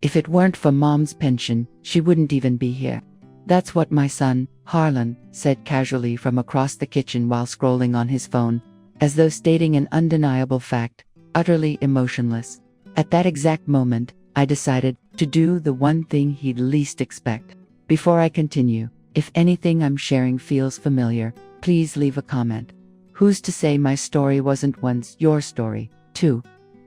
If it weren't for Mom's pension, she wouldn't even be here. That's what my son, Harlan, said casually from across the kitchen while scrolling on his phone, as though stating an undeniable fact, utterly emotionless. At that exact moment, I decided to do the one thing he'd least expect. Before I continue, if anything I'm sharing feels familiar, please leave a comment. Who's to say my story wasn't once your story, too?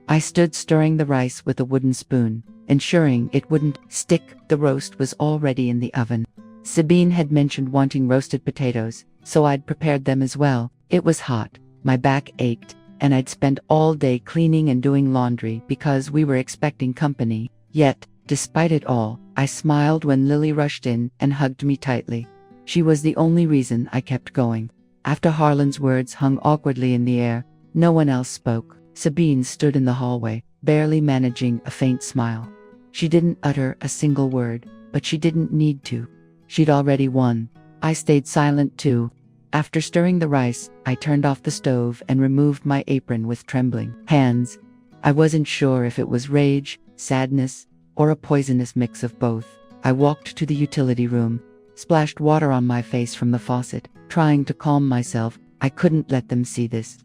I stood stirring the rice with a wooden spoon, ensuring it wouldn't stick. The roast was already in the oven. Sabine had mentioned wanting roasted potatoes, so I'd prepared them as well. It was hot, my back ached, and I'd spent all day cleaning and doing laundry because we were expecting company. Yet, despite it all, I smiled when Lily rushed in and hugged me tightly. She was the only reason I kept going. After Harlan's words hung awkwardly in the air, no one else spoke. Sabine stood in the hallway, barely managing a faint smile. She didn't utter a single word, but she didn't need to. She'd already won. I stayed silent too. After stirring the rice, I turned off the stove and removed my apron with trembling hands. I wasn't sure if it was rage, sadness, or a poisonous mix of both. I walked to the utility room, splashed water on my face from the faucet, trying to calm myself. I couldn't let them see this.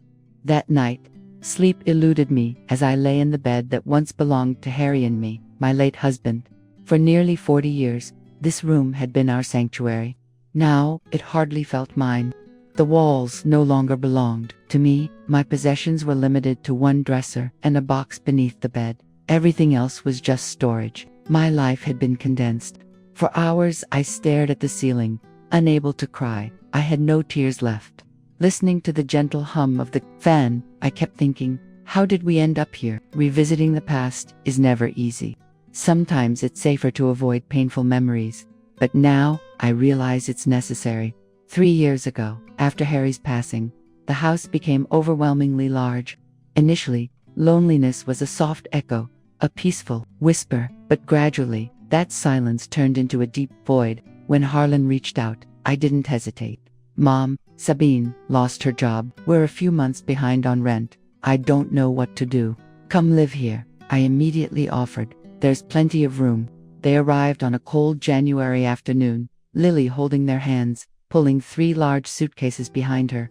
That night, sleep eluded me as I lay in the bed that once belonged to Harry and me, my late husband. For nearly 40 years, this room had been our sanctuary. Now, it hardly felt mine. The walls no longer belonged to me. My possessions were limited to one dresser and a box beneath the bed. Everything else was just storage. My life had been condensed. For hours, I stared at the ceiling, unable to cry. I had no tears left. Listening to the gentle hum of the fan, I kept thinking, how did we end up here? Revisiting the past is never easy. Sometimes it's safer to avoid painful memories. But now, I realize it's necessary. 3 years ago, after Harry's passing, the house became overwhelmingly large. Initially, loneliness was a soft echo, a peaceful whisper, but gradually, that silence turned into a deep void. When Harlan reached out, I didn't hesitate. Mom, Sabine, lost her job. We're a few months behind on rent. I don't know what to do. Come live here, I immediately offered. There's plenty of room. They arrived on a cold January afternoon, Lily holding their hands, pulling 3 large suitcases behind her.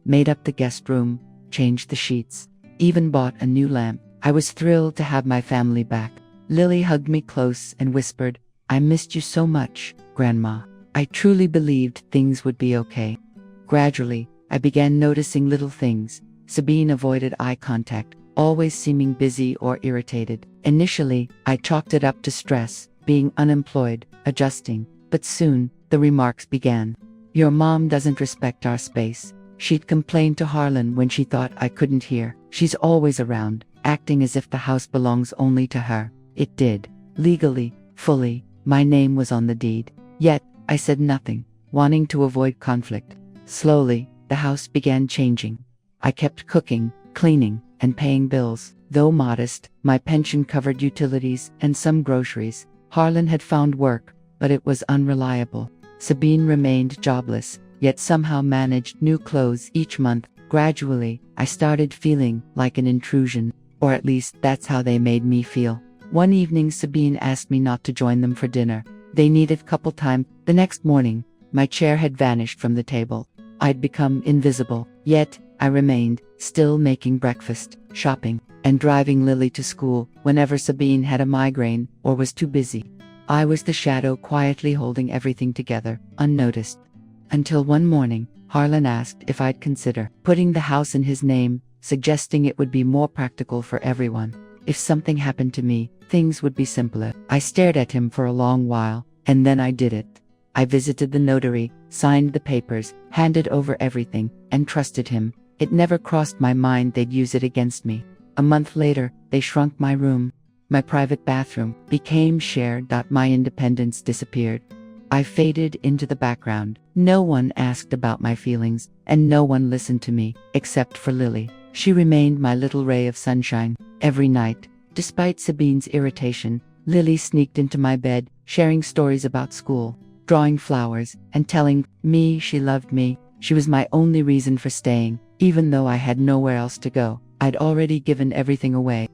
Made up the guest room, changed the sheets, even bought a new lamp. I was thrilled to have my family back. Lily hugged me close and whispered, I missed you so much, Grandma. I truly believed things would be okay. Gradually, I began noticing little things. Sabine avoided eye contact, always seeming busy or irritated. Initially, I chalked it up to stress, being unemployed, adjusting. But soon, the remarks began. Your mom doesn't respect our space. She'd complain to Harlan when she thought I couldn't hear. She's always around, acting as if the house belongs only to her. It did. Legally, fully, my name was on the deed. Yet, I said nothing, wanting to avoid conflict. Slowly, the house began changing. I kept cooking, cleaning, and paying bills. Though modest, my pension covered utilities and some groceries. Harlan had found work, but it was unreliable. Sabine remained jobless, yet somehow managed new clothes each month. Gradually, I started feeling like an intrusion, or at least that's how they made me feel. One evening, Sabine asked me not to join them for dinner. They needed couple time. The next morning, my chair had vanished from the table. I'd become invisible, yet I remained, still making breakfast, shopping, and driving Lily to school whenever Sabine had a migraine or was too busy. I was the shadow quietly holding everything together, unnoticed. Until one morning, Harlan asked if I'd consider putting the house in his name, suggesting it would be more practical for everyone. If something happened to me, things would be simpler. I stared at him for a long while, and then I did it. I visited the notary, signed the papers, handed over everything, and trusted him. It never crossed my mind they'd use it against me. A month later, they shrunk my room. My private bathroom became shared. My independence disappeared. I faded into the background. No one asked about my feelings, and no one listened to me, except for Lily. She remained my little ray of sunshine. Every night, despite Sabine's irritation, Lily sneaked into my bed, sharing stories about school, drawing flowers, and telling me she loved me. She was my only reason for staying, even though I had nowhere else to go. I'd already given everything away.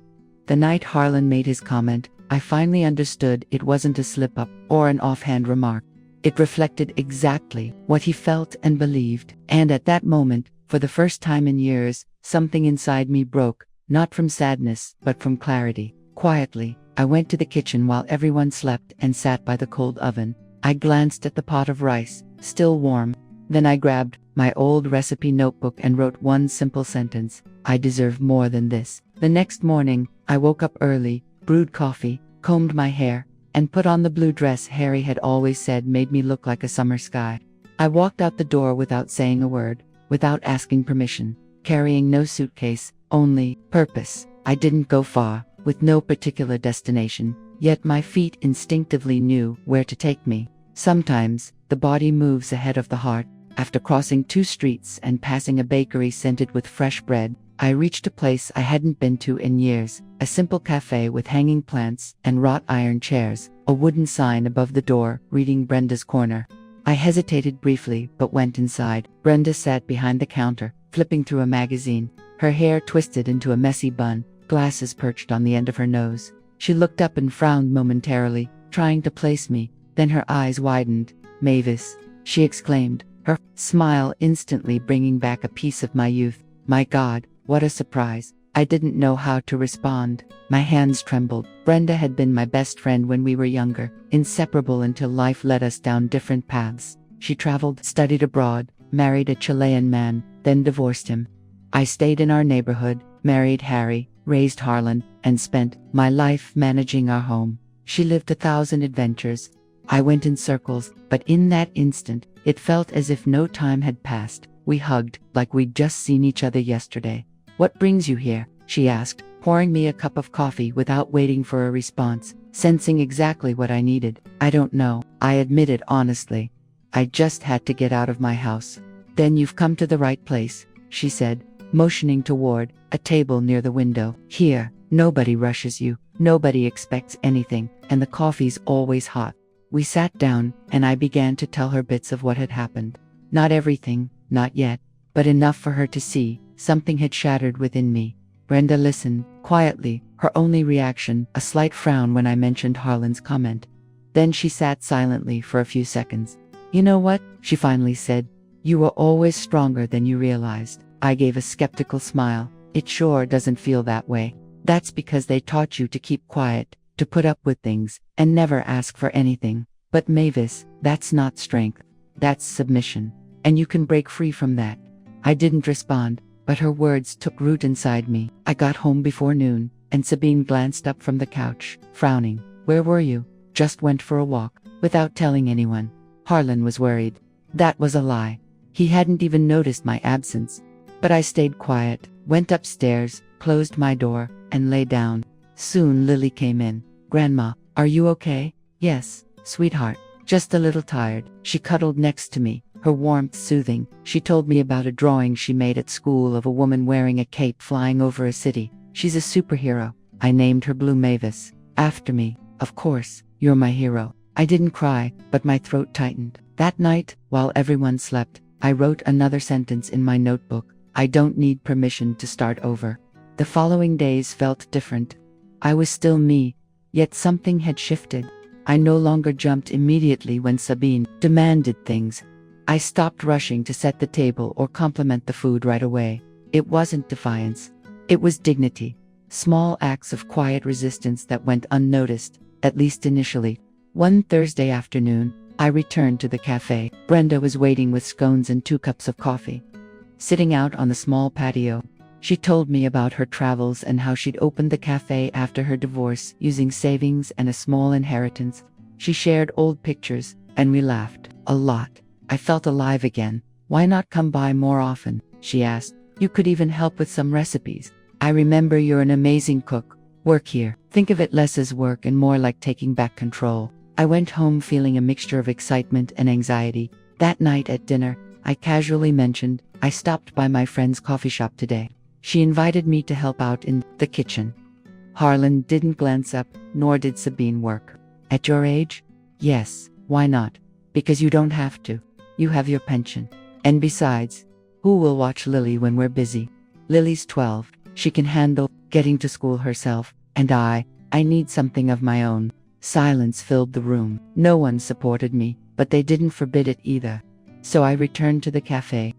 The night Harlan made his comment, I finally understood it wasn't a slip-up or an offhand remark. It reflected exactly what he felt and believed, and at that moment, for the first time in years, something inside me broke, not from sadness, but from clarity. Quietly, I went to the kitchen while everyone slept and sat by the cold oven. I glanced at the pot of rice, still warm. Then I grabbed my old recipe notebook and wrote one simple sentence: I deserve more than this. The next morning, I woke up early, brewed coffee, combed my hair, and put on the blue dress Harry had always said made me look like a summer sky. I walked out the door without saying a word, without asking permission, carrying no suitcase, only purpose. I didn't go far, with no particular destination, yet my feet instinctively knew where to take me. Sometimes, the body moves ahead of the heart. After crossing 2 streets and passing a bakery scented with fresh bread, I reached a place I hadn't been to in years, a simple cafe with hanging plants and wrought iron chairs, a wooden sign above the door reading Brenda's Corner. I hesitated briefly but went inside. Brenda sat behind the counter, flipping through a magazine, her hair twisted into a messy bun, glasses perched on the end of her nose. She looked up and frowned momentarily, trying to place me, then her eyes widened. "Mavis," she exclaimed, her smile instantly bringing back a piece of my youth. My God, what a surprise. I didn't know how to respond. My hands trembled. Brenda had been my best friend when we were younger, inseparable until life led us down different paths. She traveled, studied abroad, married a Chilean man, then divorced him. I stayed in our neighborhood, married Harry, raised Harlan, and spent my life managing our home. She lived 1,000 adventures. I went in circles, but in that instant, it felt as if no time had passed. We hugged, like we'd just seen each other yesterday. "What brings you here?" she asked, pouring me a cup of coffee without waiting for a response, sensing exactly what I needed. "I don't know," I admitted honestly. "I just had to get out of my house." "Then you've come to the right place," she said, motioning toward a table near the window. "Here, nobody rushes you, nobody expects anything, and the coffee's always hot." We sat down, and I began to tell her bits of what had happened. Not everything, not yet, but enough for her to see something had shattered within me. Brenda listened, quietly, her only reaction a slight frown when I mentioned Harlan's comment. Then she sat silently for a few seconds. "You know what?" she finally said. "You were always stronger than you realized." I gave a skeptical smile. "It sure doesn't feel that way." "That's because they taught you to keep quiet, to put up with things, and never ask for anything. But Mavis, that's not strength. That's submission. And you can break free from that." I didn't respond, but her words took root inside me. I got home before noon, and Sabine glanced up from the couch, frowning. "Where were you?" "Just went for a walk, without telling anyone." Harlan was worried. That was a lie. He hadn't even noticed my absence. But I stayed quiet, went upstairs, closed my door, and lay down. Soon Lily came in. "Grandma, are you okay?" "Yes, sweetheart. Just a little tired." She cuddled next to me, her warmth soothing. She told me about a drawing she made at school of a woman wearing a cape flying over a city. "She's a superhero." I named her Blue Mavis. "After me, of course. You're my hero." I didn't cry, but my throat tightened. That night, while everyone slept, I wrote another sentence in my notebook: "I don't need permission to start over." The following days felt different. I was still me, yet something had shifted. I no longer jumped immediately when Sabine demanded things. I stopped rushing to set the table or compliment the food right away. It wasn't defiance. It was dignity. Small acts of quiet resistance that went unnoticed, at least initially. One Thursday afternoon, I returned to the cafe. Brenda was waiting with scones and 2 cups of coffee. Sitting out on the small patio, she told me about her travels and how she'd opened the cafe after her divorce using savings and a small inheritance. She shared old pictures, and we laughed a lot. I felt alive again. "Why not come by more often?" she asked. "You could even help with some recipes. I remember you're an amazing cook. Work here. Think of it less as work and more like taking back control." I went home feeling a mixture of excitement and anxiety. That night at dinner, I casually mentioned, "I stopped by my friend's coffee shop today." She invited me to help out in the kitchen. Harlan didn't glance up, nor did Sabine work. "At your age?" "Yes, why not?" "Because you don't have to. You have your pension. And besides, who will watch Lily when we're busy? Lily's 12. She can handle getting to school herself. And I need something of my own." Silence filled the room. No one supported me, but they didn't forbid it either. So I returned to the cafe.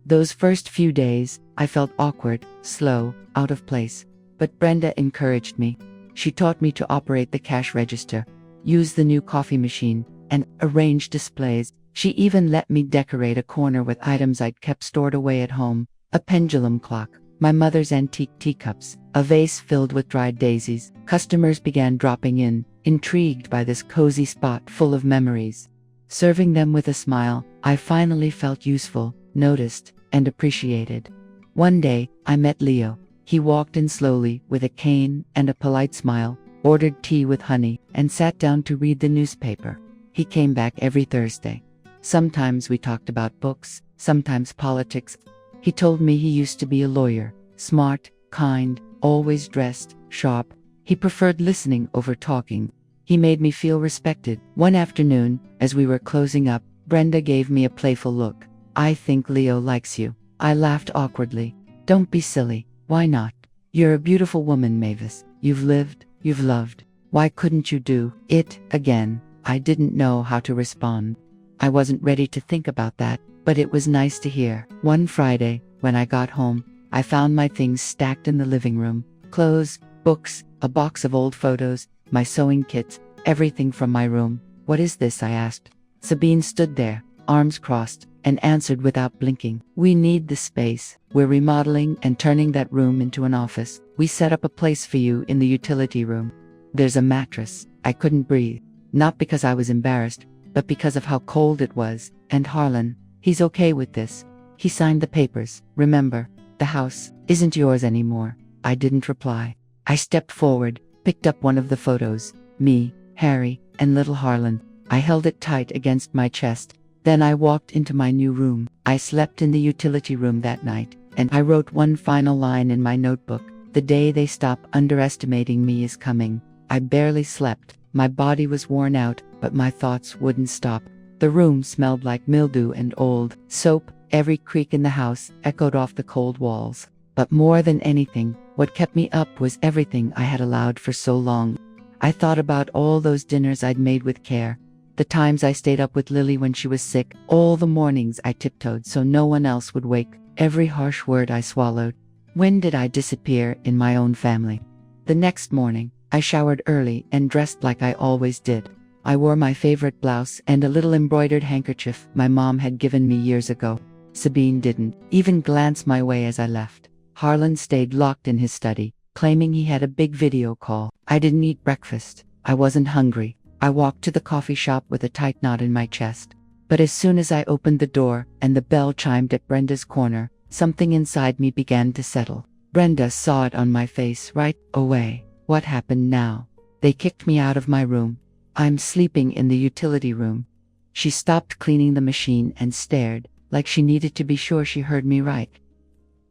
Those first few days, I felt awkward, slow, out of place. But Brenda encouraged me. She taught me to operate the cash register, use the new coffee machine, and arrange displays. She even let me decorate a corner with items I'd kept stored away at home: a pendulum clock, my mother's antique teacups, a vase filled with dried daisies. Customers began dropping in, intrigued by this cozy spot full of memories. Serving them with a smile, I finally felt useful, noticed, and appreciated. One day, I met Leo. He walked in slowly with a cane and a polite smile, ordered tea with honey, and sat down to read the newspaper. He came back every Thursday. Sometimes we talked about books, sometimes politics. He told me he used to be a lawyer, smart, kind, always dressed, sharp. He preferred listening over talking. He made me feel respected. One afternoon, as we were closing up, Brenda gave me a playful look. "I think Leo likes you." I laughed awkwardly. "Don't be silly. Why not? You're a beautiful woman, Mavis. You've lived, you've loved. Why couldn't you do it again?" I didn't know how to respond. I wasn't ready to think about that, but it was nice to hear. One Friday, when I got home, I found my things stacked in the living room: clothes, books, a box of old photos, my sewing kits, everything from my room. "What is this?" I asked. Sabine stood there, arms crossed, and answered without blinking. "We need the space. We're remodeling and turning that room into an office. We set up a place for you in the utility room. There's a mattress." I couldn't breathe. Not because I was embarrassed, but because of how cold it was. "And Harlan, he's okay with this. He signed the papers, remember? The house isn't yours anymore." I didn't reply. I stepped forward, picked up one of the photos: me, Harry, and little Harlan. I held it tight against my chest. Then I walked into my new room. I slept in the utility room that night, and I wrote one final line in my notebook: "The day they stop underestimating me is coming." I barely slept. My body was worn out, but my thoughts wouldn't stop. The room smelled like mildew and old soap. Every creak in the house echoed off the cold walls. But more than anything, what kept me up was everything I had allowed for so long. I thought about all those dinners I'd made with care, the times I stayed up with Lily when she was sick, all the mornings I tiptoed so no one else would wake, every harsh word I swallowed. When did I disappear in my own family? The next morning, I showered early and dressed like I always did. I wore my favorite blouse and a little embroidered handkerchief my mom had given me years ago. Sabine didn't even glance my way as I left. Harlan stayed locked in his study, claiming he had a big video call. I didn't eat breakfast. I wasn't hungry. I walked to the coffee shop with a tight knot in my chest. But as soon as I opened the door and the bell chimed at Brenda's corner, something inside me began to settle. Brenda saw it on my face right away. What happened now? They kicked me out of my room. I'm sleeping in the utility room. She stopped cleaning the machine and stared, like she needed to be sure she heard me right.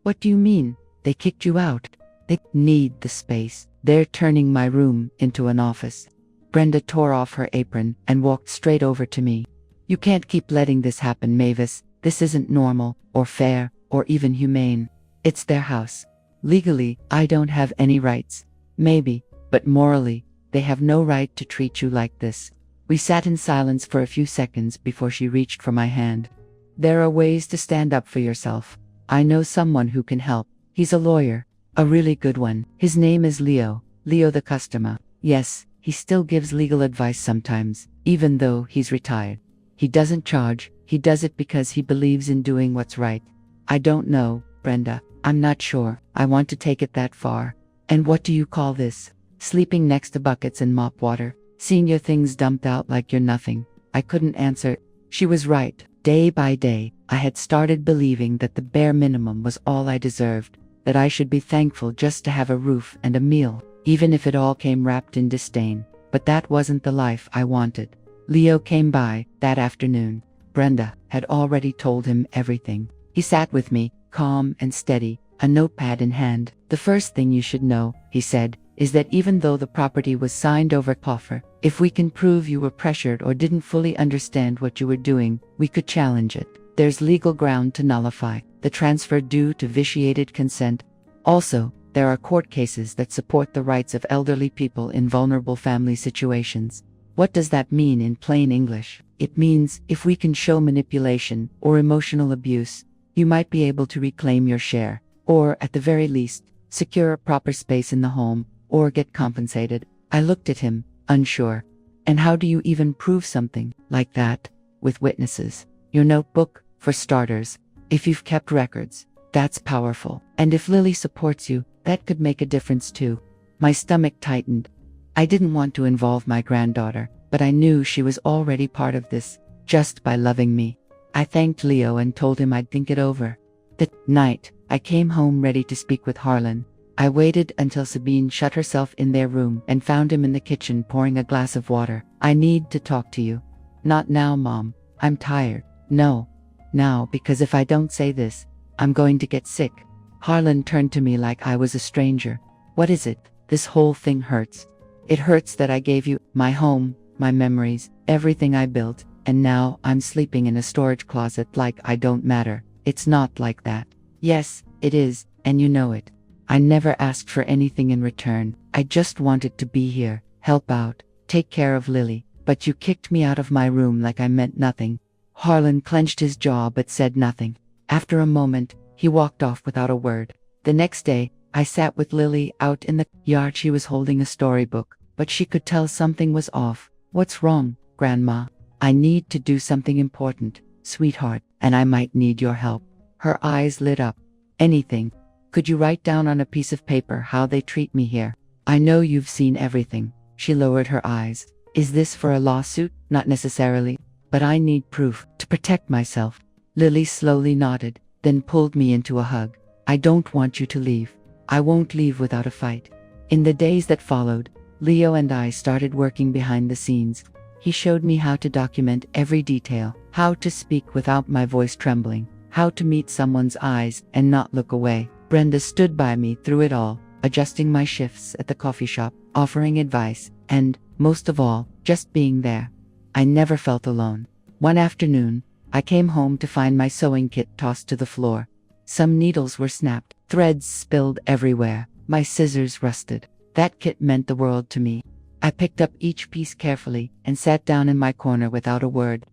"What do you mean? They kicked you out?" "They need the space. They're turning my room into an office." Brenda tore off her apron and walked straight over to me. "You can't keep letting this happen, Mavis. This isn't normal, or fair, or even humane. It's their house. Legally, I don't have any rights. Maybe, but morally, they have no right to treat you like this." We sat in silence for a few seconds before she reached for my hand. "There are ways to stand up for yourself. I know someone who can help. He's a lawyer, a really good one. His name is Leo the customer. Yes, he still gives legal advice sometimes, even though he's retired. He doesn't charge, he does it because he believes in doing what's right." "I don't know, Brenda. I'm not sure I want to take it that far." "And what do you call this? Sleeping next to buckets and mop water? Seeing your things dumped out like you're nothing?" I couldn't answer. She was right. Day by day, I had started believing that the bare minimum was all I deserved, that I should be thankful just to have a roof and a meal, even if it all came wrapped in disdain. But that wasn't the life I wanted. Leo came by that afternoon. Brenda had already told him everything. He sat with me, calm and steady, a notepad in hand. "The first thing you should know," he said, "is that even though the property was signed over offer, if we can prove you were pressured or didn't fully understand what you were doing, we could challenge it. There's legal ground to nullify the transfer due to vitiated consent. Also, there are court cases that support the rights of elderly people in vulnerable family situations. What does that mean in plain English? It means, if we can show manipulation or emotional abuse, you might be able to reclaim your share, or, at the very least, secure a proper space in the home, or get compensated. I looked at him, unsure. And how do you even prove something like that? With witnesses. Your notebook, for starters. If you've kept records, that's powerful. And if Lily supports you, that could make a difference too. My stomach tightened. I didn't want to involve my granddaughter, but I knew she was already part of this, just by loving me. I thanked Leo and told him I'd think it over. That night, I came home ready to speak with Harlan. I waited until Sabine shut herself in their room and found him in the kitchen pouring a glass of water. I need to talk to you. Not now, Mom. I'm tired. No. Now, because if I don't say this, I'm going to get sick. Harlan turned to me like I was a stranger. What is it? This whole thing hurts. It hurts that I gave you my home, my memories, everything I built, and now I'm sleeping in a storage closet like I don't matter. It's not like that. Yes, it is, and you know it. I never asked for anything in return. I just wanted to be here, help out, take care of Lily, but you kicked me out of my room like I meant nothing. Harlan clenched his jaw but said nothing. After a moment, he walked off without a word. The next day, I sat with Lily out in the yard. She was holding a storybook, but she could tell something was off. What's wrong, Grandma? I need to do something important, sweetheart, and I might need your help. Her eyes lit up. Anything. Could you write down on a piece of paper how they treat me here? I know you've seen everything. She lowered her eyes. Is this for a lawsuit? Not necessarily. But I need proof to protect myself. Lily slowly nodded, then pulled me into a hug. I don't want you to leave. I won't leave without a fight. In the days that followed, Leo and I started working behind the scenes. He showed me how to document every detail, how to speak without my voice trembling, how to meet someone's eyes and not look away. Brenda stood by me through it all, adjusting my shifts at the coffee shop, offering advice, and, most of all, just being there. I never felt alone. One afternoon, I came home to find my sewing kit tossed to the floor. Some needles were snapped, threads spilled everywhere, my scissors rusted. That kit meant the world to me. I picked up each piece carefully and sat down in my corner without a word.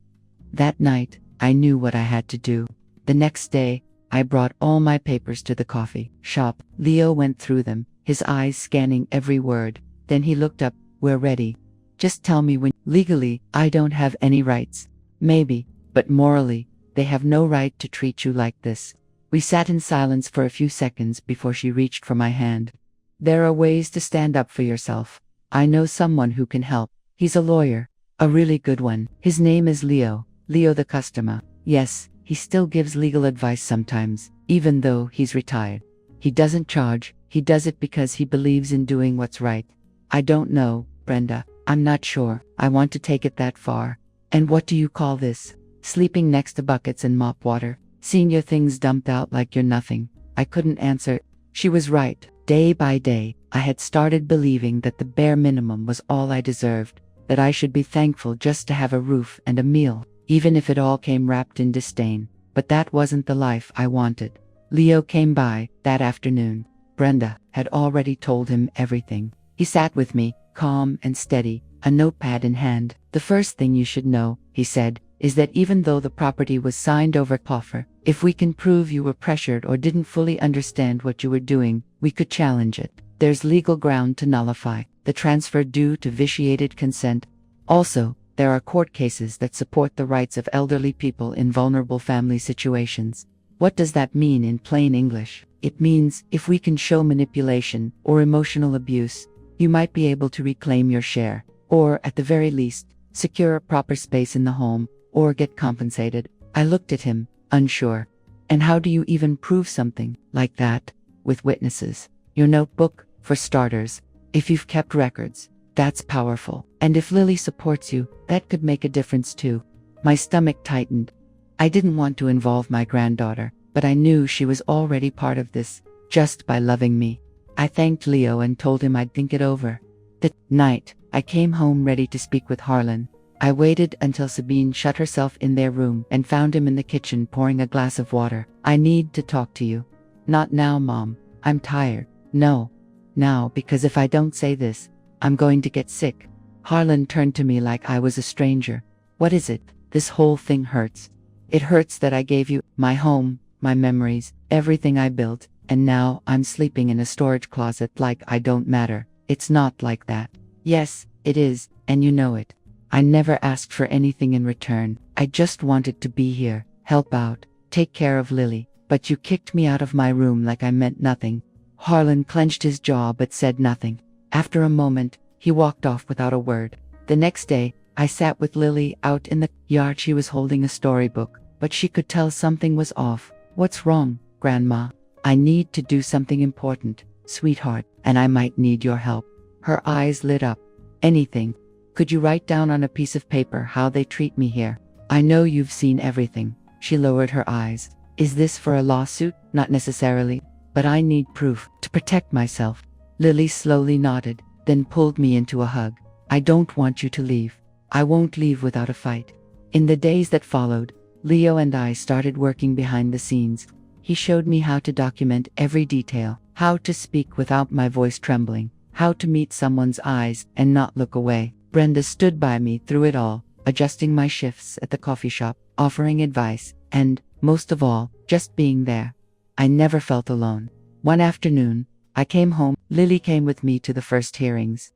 That night, I knew what I had to do. The next day, I brought all my papers to the coffee shop. Leo went through them, his eyes scanning every word. Then he looked up. We're ready. Just tell me when. Legally, I don't have any rights. Maybe, but morally, they have no right to treat you like this. We sat in silence for a few seconds before she reached for my hand. There are ways to stand up for yourself. I know someone who can help. He's a lawyer. A really good one. His name is Leo. Leo the customer. Yes, he still gives legal advice sometimes, even though he's retired. He doesn't charge. He does it because he believes in doing what's right. I don't know, Brenda. I'm not sure. I want to take it that far. And what do you call this? Sleeping next to buckets and mop water. Seeing your things dumped out like you're nothing. I couldn't answer. She was right. Day by day, I had started believing that the bare minimum was all I deserved, that I should be thankful just to have a roof and a meal, even if it all came wrapped in disdain. But that wasn't the life I wanted. Leo came by that afternoon. Brenda had already told him everything. He sat with me, calm and steady, a notepad in hand. The first thing you should know, he said, is that even though the property was signed over offer, if we can prove you were pressured or didn't fully understand what you were doing, we could challenge it. There's legal ground to nullify the transfer due to vitiated consent. Also, there are court cases that support the rights of elderly people in vulnerable family situations. What does that mean in plain English? It means, if we can show manipulation or emotional abuse, you might be able to reclaim your share, or, at the very least, secure a proper space in the home, or get compensated. I looked at him, unsure. And how do you even prove something like that? With witnesses. Your notebook, for starters. If you've kept records, that's powerful. And if Lily supports you, that could make a difference too. My stomach tightened. I didn't want to involve my granddaughter, but I knew she was already part of this, just by loving me. I thanked Leo and told him I'd think it over. That night, I came home ready to speak with Harlan. I waited until Sabine shut herself in their room and found him in the kitchen pouring a glass of water. I need to talk to you. Not now, Mom. I'm tired. No. Now, because if I don't say this, I'm going to get sick. Harlan turned to me like I was a stranger. What is it? This whole thing hurts. It hurts that I gave you my home, my memories, everything I built, and now I'm sleeping in a storage closet like I don't matter. It's not like that. Yes, it is, and you know it. I never asked for anything in return. I just wanted to be here, help out, take care of Lily, but you kicked me out of my room like I meant nothing. Harlan clenched his jaw but said nothing. After a moment, he walked off without a word. The next day, I sat with Lily out in the yard. She was holding a storybook, but she could tell something was off. What's wrong, Grandma? I need to do something important, sweetheart, and I might need your help. Her eyes lit up. Anything. Could you write down on a piece of paper how they treat me here? I know you've seen everything. She lowered her eyes. Is this for a lawsuit? Not necessarily, but I need proof to protect myself. Lily slowly nodded, then pulled me into a hug. I don't want you to leave. I won't leave without a fight. In the days that followed, Leo and I started working behind the scenes. He showed me how to document every detail, how to speak without my voice trembling, how to meet someone's eyes and not look away. Brenda stood by me through it all, adjusting my shifts at the coffee shop, offering advice, and, most of all, just being there. I never felt alone. One afternoon, I came home. Lily came with me to the first hearings.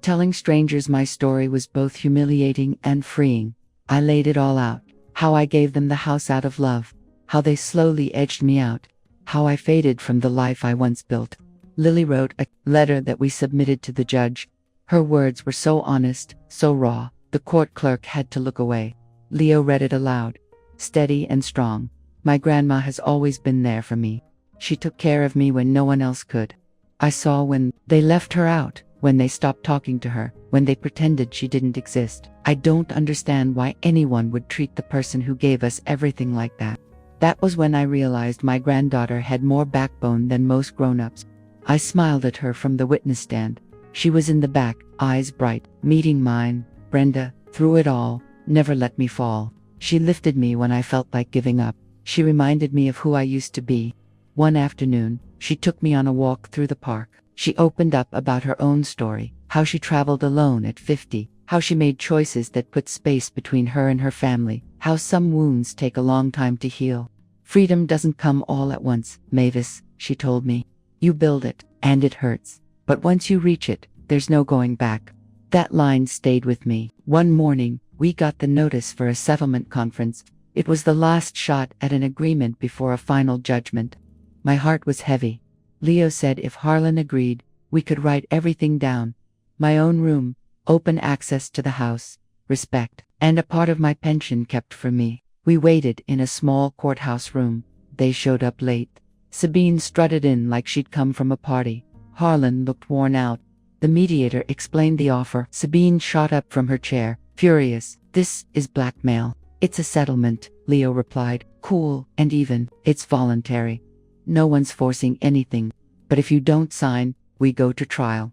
Telling strangers my story was both humiliating and freeing. I laid it all out. How I gave them the house out of love. How they slowly edged me out. How I faded from the life I once built. Lily wrote a letter that we submitted to the judge. Her words were so honest, so raw, the court clerk had to look away. Leo read it aloud. Steady and strong. My grandma has always been there for me. She took care of me when no one else could. I saw when they left her out, when they stopped talking to her, when they pretended she didn't exist. I don't understand why anyone would treat the person who gave us everything like that. That was when I realized my granddaughter had more backbone than most grown-ups. I smiled at her from the witness stand. She was in the back, eyes bright, meeting mine. Brenda, through it all, never let me fall. She lifted me when I felt like giving up. She reminded me of who I used to be. One afternoon, she took me on a walk through the park. She opened up about her own story, how she traveled alone at 50, how she made choices that put space between her and her family, how some wounds take a long time to heal. Freedom doesn't come all at once, Mavis, she told me. You build it, and it hurts. But once you reach it, there's no going back. That line stayed with me. One morning, we got the notice for a settlement conference. It was the last shot at an agreement before a final judgment. My heart was heavy. Leo said if Harlan agreed, we could write everything down. My own room, open access to the house, respect, and a part of my pension kept for me. We waited in a small courthouse room. They showed up late. Sabine strutted in like she'd come from a party. Harlan looked worn out. The mediator explained the offer. Sabine shot up from her chair, furious. This is blackmail. It's a settlement, Leo replied, cool and even. It's voluntary. No one's forcing anything. But if you don't sign, we go to trial.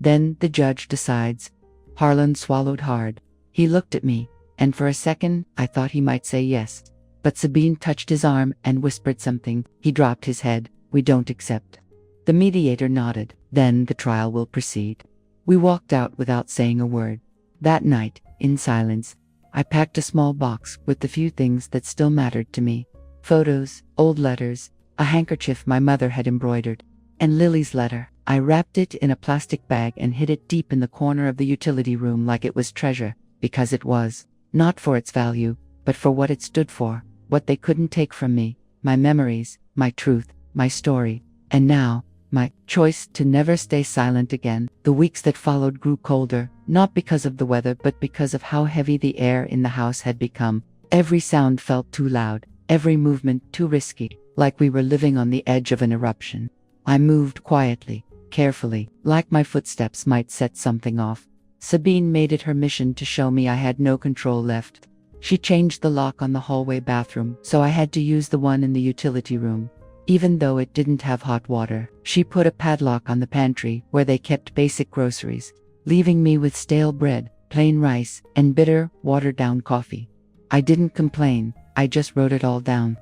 Then the judge decides. Harlan swallowed hard. He looked at me, and for a second, I thought he might say yes. But Sabine touched his arm and whispered something. He dropped his head. We don't accept. The mediator nodded. Then the trial will proceed. We walked out without saying a word. That night, in silence, I packed a small box with the few things that still mattered to me. Photos, old letters, a handkerchief my mother had embroidered, and Lily's letter. I wrapped it in a plastic bag and hid it deep in the corner of the utility room like it was treasure, because it was. Not for its value, but for what it stood for, what they couldn't take from me, my memories, my truth, my story, and now, my choice to never stay silent again. The weeks that followed grew colder, not because of the weather but because of how heavy the air in the house had become. Every sound felt too loud, every movement too risky, like we were living on the edge of an eruption. I moved quietly, carefully, like my footsteps might set something off. Sabine made it her mission to show me I had no control left. She changed the lock on the hallway bathroom, so I had to use the one in the utility room. Even though it didn't have hot water, she put a padlock on the pantry where they kept basic groceries, leaving me with stale bread, plain rice, and bitter, watered-down coffee. I didn't complain, I just wrote it all down.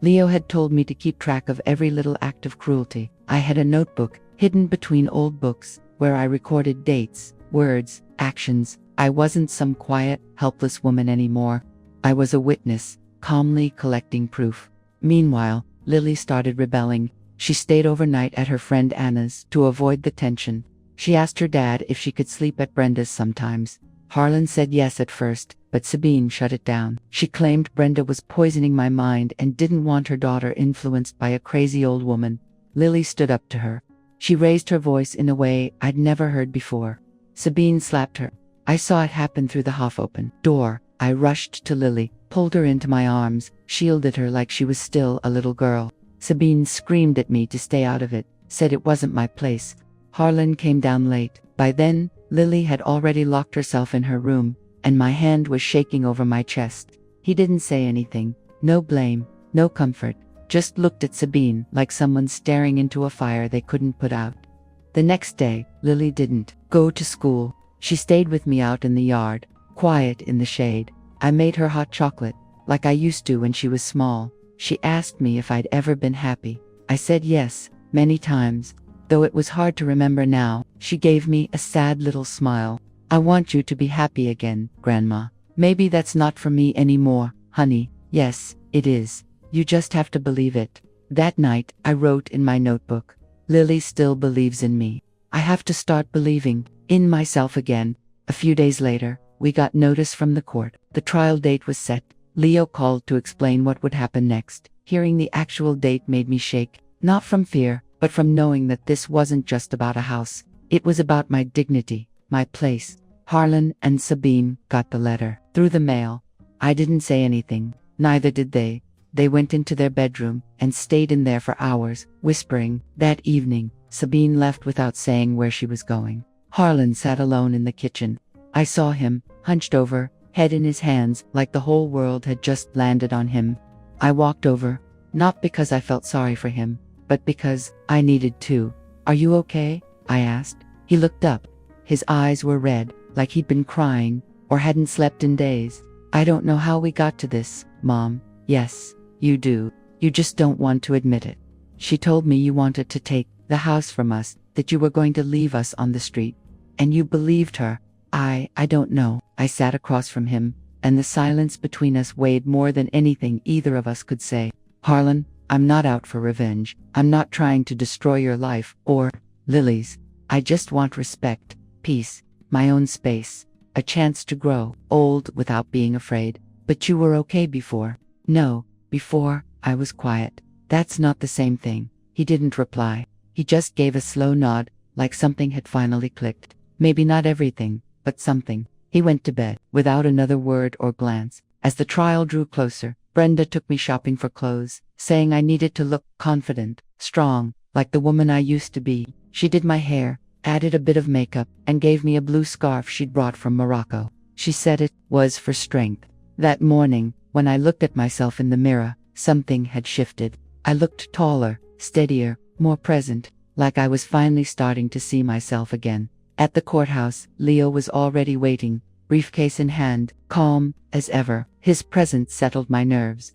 Leo had told me to keep track of every little act of cruelty. I had a notebook, hidden between old books, where I recorded dates, words, actions. I wasn't some quiet, helpless woman anymore. I was a witness, calmly collecting proof. Meanwhile, Lily started rebelling. She stayed overnight at her friend Anna's to avoid the tension. She asked her dad if she could sleep at Brenda's sometimes. Harlan said yes at first, but Sabine shut it down. She claimed Brenda was poisoning my mind and didn't want her daughter influenced by a crazy old woman. Lily stood up to her. She raised her voice in a way I'd never heard before. Sabine slapped her. I saw it happen through the half-open door. I rushed to Lily, pulled her into my arms, shielded her like she was still a little girl. Sabine screamed at me to stay out of it, said it wasn't my place. Harlan came down late. By then, Lily had already locked herself in her room, and my hand was shaking over my chest. He didn't say anything. No blame, no comfort. Just looked at Sabine like someone staring into a fire they couldn't put out. The next day, Lily didn't go to school. She stayed with me out in the yard, quiet in the shade. I made her hot chocolate, like I used to when she was small. She asked me if I'd ever been happy. I said yes, many times, though it was hard to remember now. She gave me a sad little smile. I want you to be happy again, Grandma. Maybe that's not for me anymore, honey. Yes, it is. You just have to believe it. That night, I wrote in my notebook, Lily still believes in me. I have to start believing in myself again. A few days later, we got notice from the court. The trial date was set. Leo called to explain what would happen next. Hearing the actual date made me shake, not from fear, but from knowing that this wasn't just about a house. It was about my dignity, my place. Harlan and Sabine got the letter through the mail. I didn't say anything, neither did they. They went into their bedroom and stayed in there for hours, whispering. That evening, Sabine left without saying where she was going. Harlan sat alone in the kitchen. I saw him, hunched over, head in his hands, like the whole world had just landed on him. I walked over, not because I felt sorry for him, but because I needed to. Are you okay? I asked. He looked up. His eyes were red, like he'd been crying, or hadn't slept in days. I don't know how we got to this, Mom. Yes, you do. You just don't want to admit it. She told me you wanted to take the house from us, that you were going to leave us on the street. And you believed her. I don't know. I sat across from him, and the silence between us weighed more than anything either of us could say. Harlan, I'm not out for revenge. I'm not trying to destroy your life, or Lily's. I just want respect, peace, my own space, a chance to grow old without being afraid. But you were okay before. No, before, I was quiet. That's not the same thing. He didn't reply. He just gave a slow nod, like something had finally clicked. Maybe not everything, but something. He went to bed, without another word or glance. As the trial drew closer, Brenda took me shopping for clothes, saying I needed to look confident, strong, like the woman I used to be. She did my hair, added a bit of makeup, and gave me a blue scarf she'd brought from Morocco. She said it was for strength. That morning, when I looked at myself in the mirror, something had shifted. I looked taller, steadier, more present, like I was finally starting to see myself again. At the courthouse, Leo was already waiting, briefcase in hand, calm as ever. His presence settled my nerves.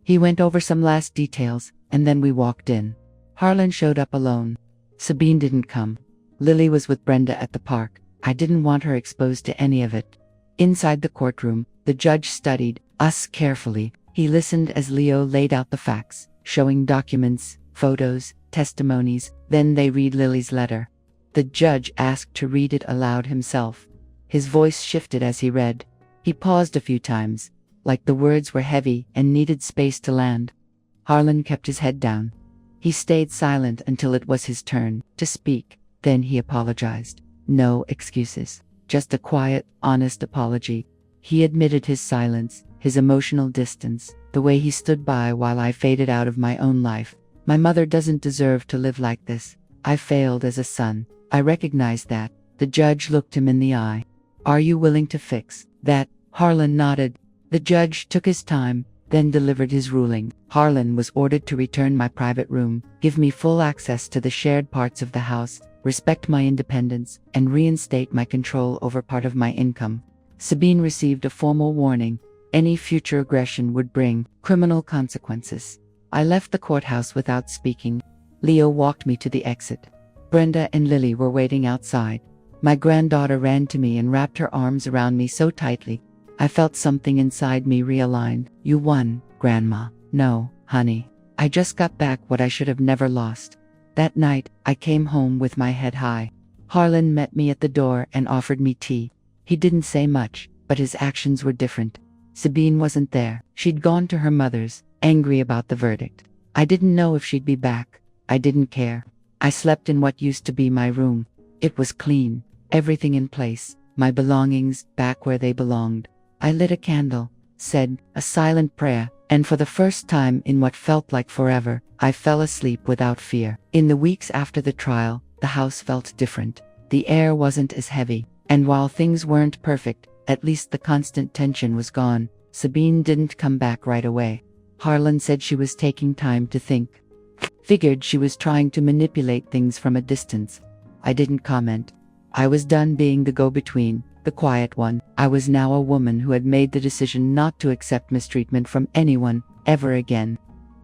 He went over some last details, and then we walked in. Harlan showed up alone. Sabine didn't come. Lily was with Brenda at the park. I didn't want her exposed to any of it. Inside the courtroom, the judge studied us carefully. He listened as Leo laid out the facts, showing documents, photos, testimonies. Then they read Lily's letter. The judge asked to read it aloud himself. His voice shifted as he read. He paused a few times, like the words were heavy and needed space to land. Harlan kept his head down. He stayed silent until it was his turn to speak. Then he apologized. No excuses, just a quiet, honest apology. He admitted his silence, his emotional distance, the way he stood by while I faded out of my own life. My mother doesn't deserve to live like this. I failed as a son. I recognize that. The judge looked him in the eye. Are you willing to fix that? Harlan nodded. The judge took his time, then delivered his ruling. Harlan was ordered to return my private room, give me full access to the shared parts of the house, respect my independence, and reinstate my control over part of my income. Sabine received a formal warning. Any future aggression would bring criminal consequences. I left the courthouse without speaking. Leo walked me to the exit. Brenda and Lily were waiting outside. My granddaughter ran to me and wrapped her arms around me so tightly. I felt something inside me realign. You won, Grandma. No, honey. I just got back what I should have never lost. That night, I came home with my head high. Harlan met me at the door and offered me tea. He didn't say much, but his actions were different. Sabine wasn't there. She'd gone to her mother's, angry about the verdict. I didn't know if she'd be back. I didn't care. I slept in what used to be my room. It was clean, everything in place, my belongings back where they belonged. I lit a candle, said a silent prayer, and for the first time in what felt like forever, I fell asleep without fear. In the weeks after the trial, the house felt different. The air wasn't as heavy, and while things weren't perfect, at least the constant tension was gone. Sabine didn't come back right away. Harlan said she was taking time to think. Figured she was trying to manipulate things from a distance. I didn't comment. I was done being the go-between, the quiet one. I was now a woman who had made the decision not to accept mistreatment from anyone, ever again.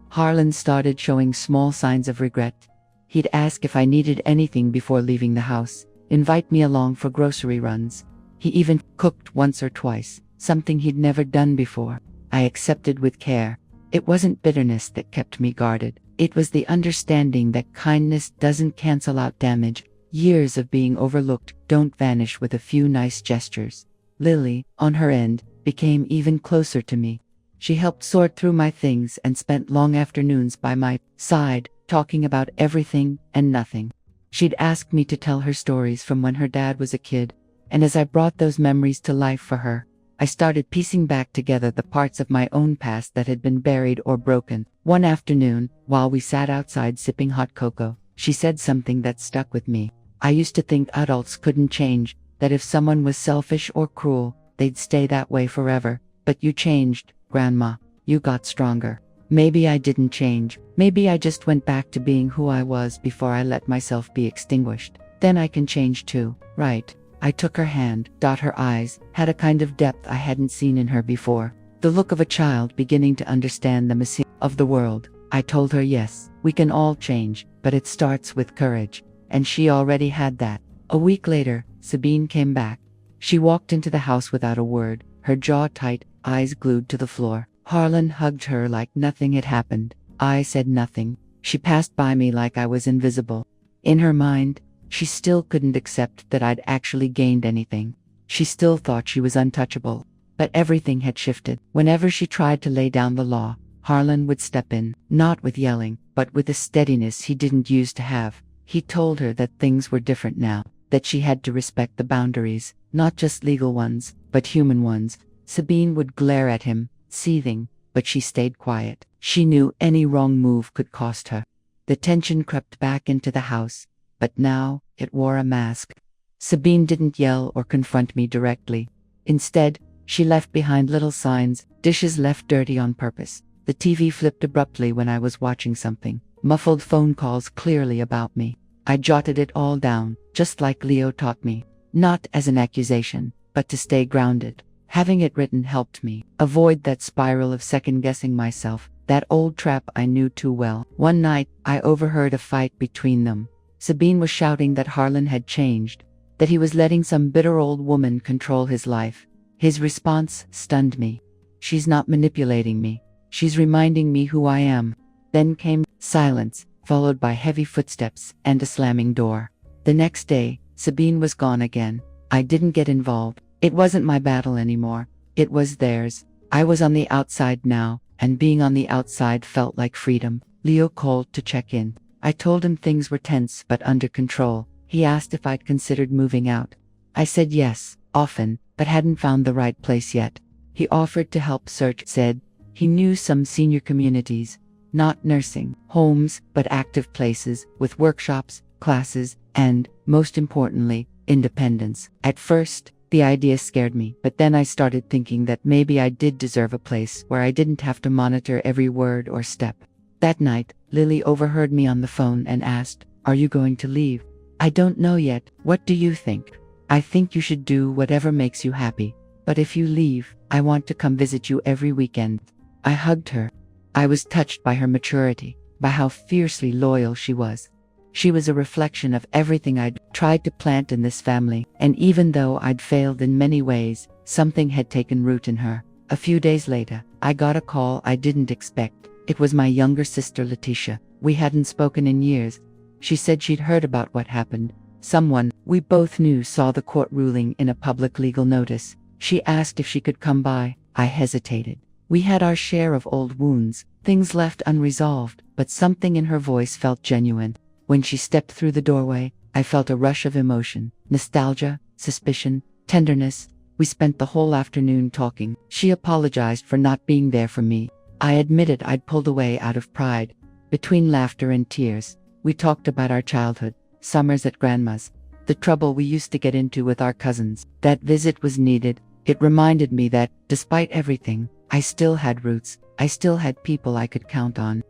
Harlan started showing small signs of regret. He'd ask if I needed anything before leaving the house, invite me along for grocery runs. He even cooked once or twice, something he'd never done before. I accepted with care. It wasn't bitterness that kept me guarded. It was the understanding that kindness doesn't cancel out damage. Years of being overlooked don't vanish with a few nice gestures. Lily, on her end, became even closer to me. She helped sort through my things and spent long afternoons by my side, talking about everything and nothing. She'd ask me to tell her stories from when her dad was a kid, and as I brought those memories to life for her, I started piecing back together the parts of my own past that had been buried or broken. One afternoon, while we sat outside sipping hot cocoa, she said something that stuck with me. I used to think adults couldn't change, that if someone was selfish or cruel, they'd stay that way forever. But you changed, Grandma. You got stronger. Maybe I didn't change. Maybe I just went back to being who I was before I let myself be extinguished. Then I can change too, right? I took her hand, her eyes had a kind of depth I hadn't seen in her before. The look of a child beginning to understand the message of the world. I told her yes, we can all change, but it starts with courage. And she already had that. A week later, Sabine came back. She walked into the house without a word, her jaw tight, eyes glued to the floor. Harlan hugged her like nothing had happened. I said nothing. She passed by me like I was invisible. In her mind, she still couldn't accept that I'd actually gained anything. She still thought she was untouchable. But everything had shifted. Whenever she tried to lay down the law, Harlan would step in, not with yelling, but with a steadiness he didn't used to have. He told her that things were different now, that she had to respect the boundaries, not just legal ones, but human ones. Sabine would glare at him, seething, but she stayed quiet. She knew any wrong move could cost her. The tension crept back into the house, but now it wore a mask. Sabine didn't yell or confront me directly. Instead, she left behind little signs, dishes left dirty on purpose. The TV flipped abruptly when I was watching something. Muffled phone calls clearly about me. I jotted it all down, just like Leo taught me. Not as an accusation, but to stay grounded. Having it written helped me avoid that spiral of second-guessing myself, that old trap I knew too well. One night, I overheard a fight between them. Sabine was shouting that Harlan had changed, that he was letting some bitter old woman control his life. His response stunned me. She's not manipulating me. She's reminding me who I am. Then came silence, followed by heavy footsteps and a slamming door. The next day, Sabine was gone again. I didn't get involved. It wasn't my battle anymore. It was theirs. I was on the outside now, and being on the outside felt like freedom. Leo called to check in. I told him things were tense but under control. He asked if I'd considered moving out. I said yes, often, but hadn't found the right place yet. He offered to help search, said he knew some senior communities, not nursing homes, but active places with workshops, classes, and, most importantly, independence. At first, the idea scared me, but then I started thinking that maybe I did deserve a place where I didn't have to monitor every word or step. That night, Lily overheard me on the phone and asked, "Are you going to leave?" "I don't know yet. What do you think?" "I think you should do whatever makes you happy. But if you leave, I want to come visit you every weekend." I hugged her. I was touched by her maturity, by how fiercely loyal she was. She was a reflection of everything I'd tried to plant in this family, and even though I'd failed in many ways, something had taken root in her. A few days later, I got a call I didn't expect. It was my younger sister Letitia. We hadn't spoken in years. She said she'd heard about what happened. Someone we both knew saw the court ruling in a public legal notice. She asked if she could come by. I hesitated. We had our share of old wounds, things left unresolved, but something in her voice felt genuine. When she stepped through the doorway, I felt a rush of emotion, nostalgia, suspicion, tenderness. We spent the whole afternoon talking. She apologized for not being there for me. I admitted I'd pulled away out of pride. Between laughter and tears, we talked about our childhood, summers at Grandma's, the trouble we used to get into with our cousins. That visit was needed. It reminded me that, despite everything, I still had roots. I still had people I could count on.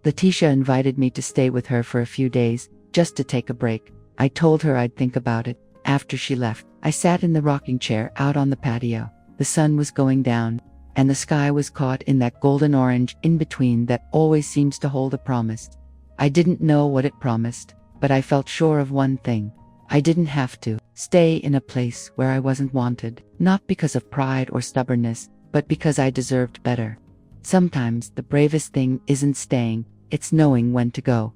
Letitia invited me to stay with her for a few days, just to take a break. I told her I'd think about it. After she left, I sat in the rocking chair out on the patio. The sun was going down, and the sky was caught in that golden orange in-between that always seems to hold a promise. I didn't know what it promised, but I felt sure of one thing. I didn't have to stay in a place where I wasn't wanted, not because of pride or stubbornness, but because I deserved better. Sometimes the bravest thing isn't staying, it's knowing when to go.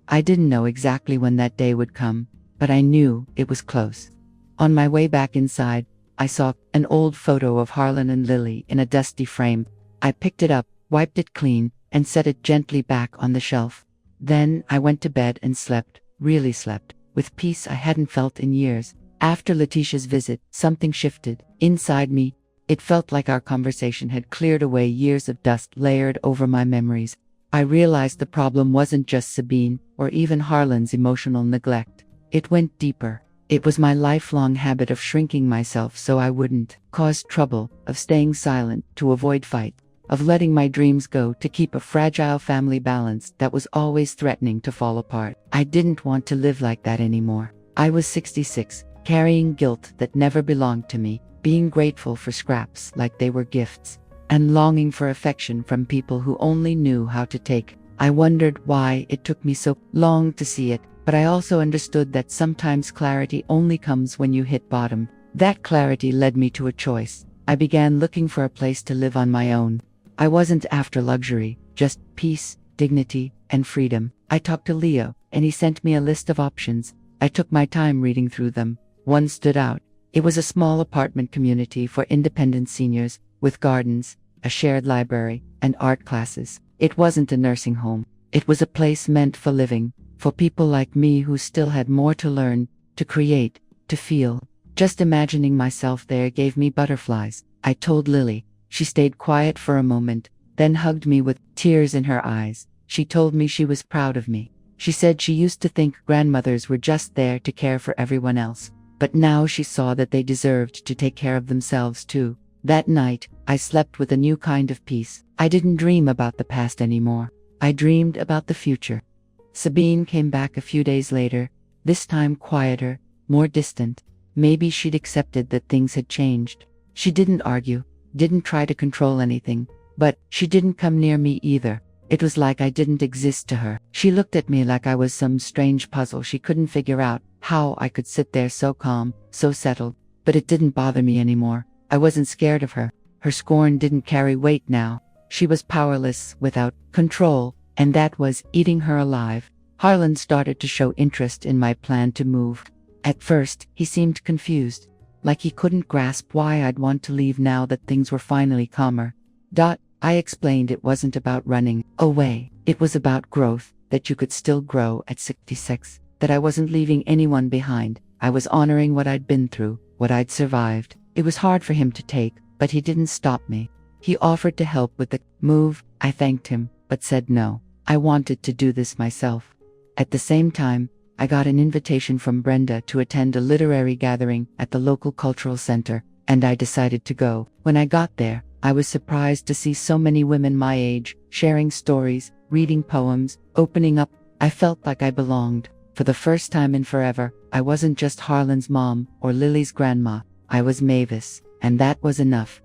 I didn't know exactly when that day would come, but I knew it was close. On my way back inside, I saw an old photo of Harlan and Lily in a dusty frame. I picked it up, wiped it clean, and set it gently back on the shelf. Then I went to bed and slept, really slept, with peace I hadn't felt in years. After Letitia's visit, something shifted inside me. It felt like our conversation had cleared away years of dust layered over my memories. I realized the problem wasn't just Sabine or even Harlan's emotional neglect. It went deeper. It was my lifelong habit of shrinking myself so I wouldn't cause trouble, of staying silent to avoid fight, of letting my dreams go to keep a fragile family balance that was always threatening to fall apart. I didn't want to live like that anymore. I was 66, carrying guilt that never belonged to me, being grateful for scraps like they were gifts, and longing for affection from people who only knew how to take. I wondered why it took me so long to see it, but I also understood that sometimes clarity only comes when you hit bottom. That clarity led me to a choice. I began looking for a place to live on my own. I wasn't after luxury, just peace, dignity, and freedom. I talked to Leo, and he sent me a list of options. I took my time reading through them. One stood out. It was a small apartment community for independent seniors, with gardens, a shared library, and art classes. It wasn't a nursing home. It was a place meant for living, for people like me who still had more to learn, to create, to feel. Just imagining myself there gave me butterflies. I told Lily. She stayed quiet for a moment, then hugged me with tears in her eyes. She told me she was proud of me. She said she used to think grandmothers were just there to care for everyone else, but now she saw that they deserved to take care of themselves too. That night, I slept with a new kind of peace. I didn't dream about the past anymore. I dreamed about the future. Sabine came back a few days later, this time quieter, more distant. Maybe she'd accepted that things had changed. She didn't argue, didn't try to control anything, but she didn't come near me either. It was like I didn't exist to her. She looked at me like I was some strange puzzle she couldn't figure out, how I could sit there so calm, so settled. But it didn't bother me anymore. I wasn't scared of her. Her scorn didn't carry weight now. She was powerless, without control, and that was eating her alive. Harlan started to show interest in my plan to move. At first, he seemed confused, like he couldn't grasp why I'd want to leave now that things were finally calmer. I explained it wasn't about running away. It was about growth, that you could still grow at 66, that I wasn't leaving anyone behind. I was honoring what I'd been through, what I'd survived. It was hard for him to take, but he didn't stop me. He offered to help with the move. I thanked him, but said no. I wanted to do this myself. At the same time, I got an invitation from Brenda to attend a literary gathering at the local cultural center, and I decided to go. When I got there, I was surprised to see so many women my age, sharing stories, reading poems, opening up. I felt like I belonged. For the first time in forever, I wasn't just Harlan's mom or Lily's grandma. I was Mavis, and that was enough.